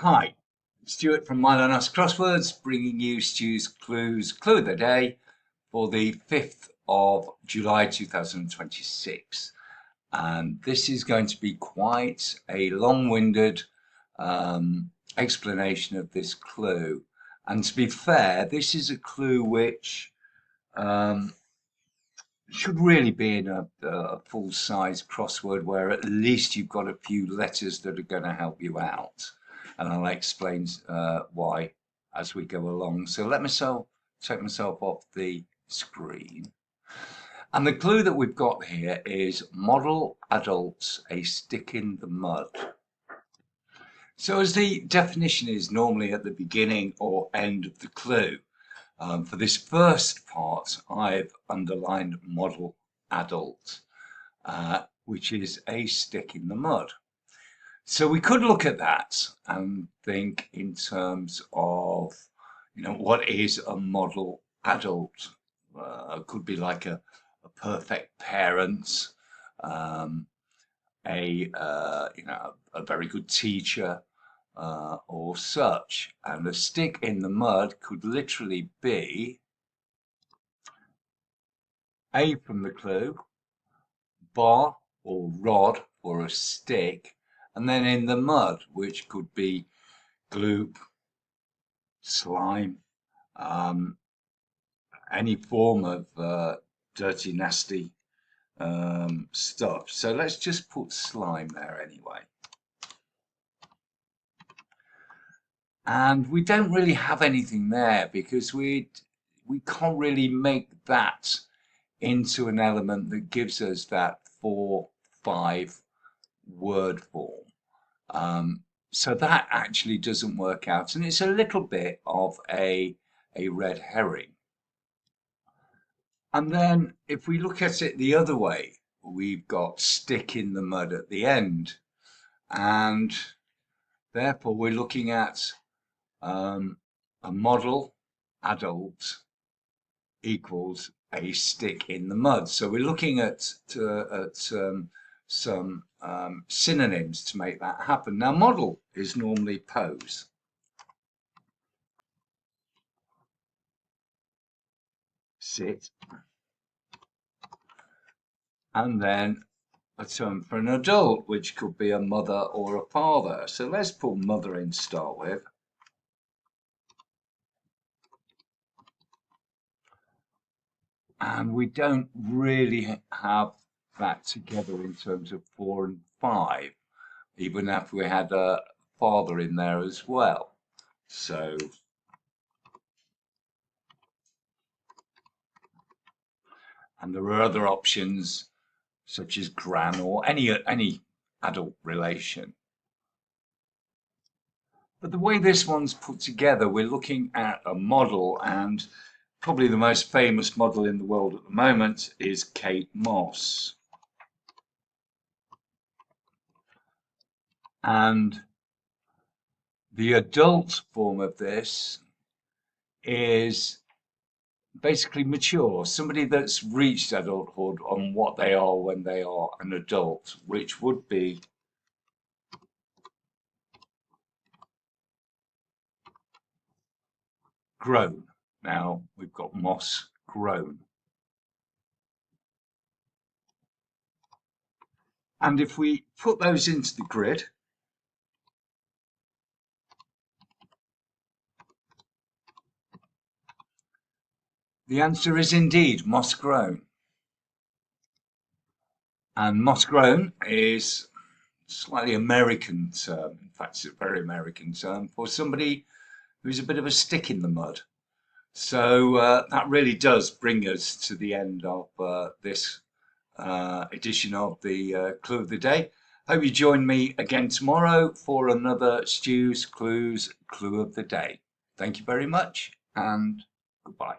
Hi, Stuart from Mile and Us Crosswords, bringing you Stu's Clues Clue of the Day for the 5th of July 2026. And this is going to be quite a long-winded explanation of this clue. And to be fair, this is a clue which should really be in a full-size crossword where at least you've got a few letters that are going to help you out. And I'll explain why as we go along. So let myself take myself off the screen. And the clue that we've got here is model adults a stick in the mud. So as the definition is normally at the beginning or end of the clue, for this first part, I've underlined model adult, which is a stick in the mud. So we could look at that and think in terms of, what is a model adult? It could be like a perfect parent, a very good teacher, or such. And a stick in the mud could literally be A from the clue, bar or rod or a stick, and then in the mud, which could be gloop, slime, any form of dirty, nasty stuff. So let's just put slime there anyway. And we don't really have anything there because we can't really make that into an element that gives us that 4-5 word form. So that actually doesn't work out, and it's a little bit of a red herring. And then if we look at it the other way, we've got stick in the mud at the end, and therefore we're looking at a model adult equals a stick in the mud. So we're looking at some synonyms to make that happen. Now, model is normally pose. Sit. And then a term for an adult, which could be a mother or a father. So let's put mother in to start with. And we don't really have that together in terms of 4 and 5, even if we had a father in there as well. So and there are other options such as gran or any adult relation. But the way this one's put together, we're looking at a model, and probably the most famous model in the world at the moment is Kate Moss. And the adult form of this is basically mature, somebody that's reached adulthood on what they are when they are an adult, which would be grown. Now we've got moss grown. And if we put those into the grid, the answer is indeed moss grown. And moss grown is a slightly American term. In fact, it's a very American term for somebody who's a bit of a stick in the mud. So that really does bring us to the end of this edition of the Clue of the Day. Hope you join me again tomorrow for another Stu's Clues Clue of the Day. Thank you very much and goodbye.